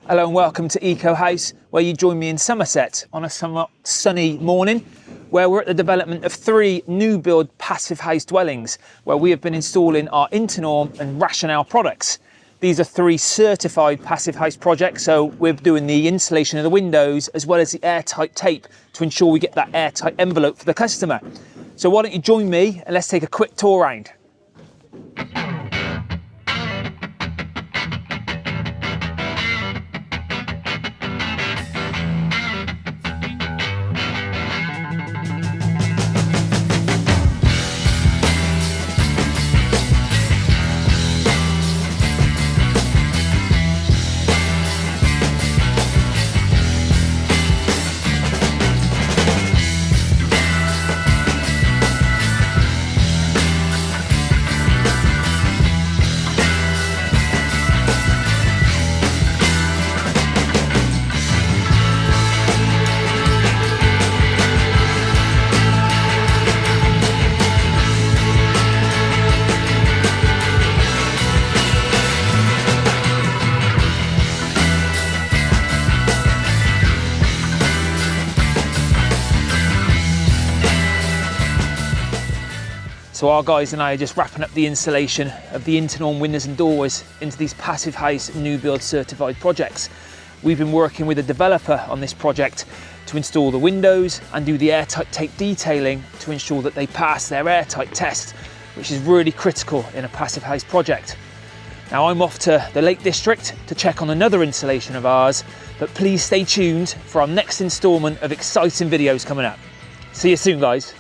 Hello and welcome to Eco House, where you join me in Somerset on a somewhat sunny morning, where we're at the development of 3 new build passive house dwellings, where we have been installing our Internorm and Rationel products. These are 3 certified passive house projects, so we're doing the insulation of the windows as well as the airtight tape to ensure we get that airtight envelope for the customer. So why don't you join me and let's take a quick tour round. So our guys and I are just wrapping up the installation of the Internorm windows and doors into these passive house new build certified projects. We've been working with a developer on this project to install the windows and do the airtight tape detailing to ensure that they pass their airtight test, which is really critical in a passive house project. Now I'm off to the Lake District to check on another installation of ours, but please stay tuned for our next instalment of exciting videos coming up. See you soon, guys.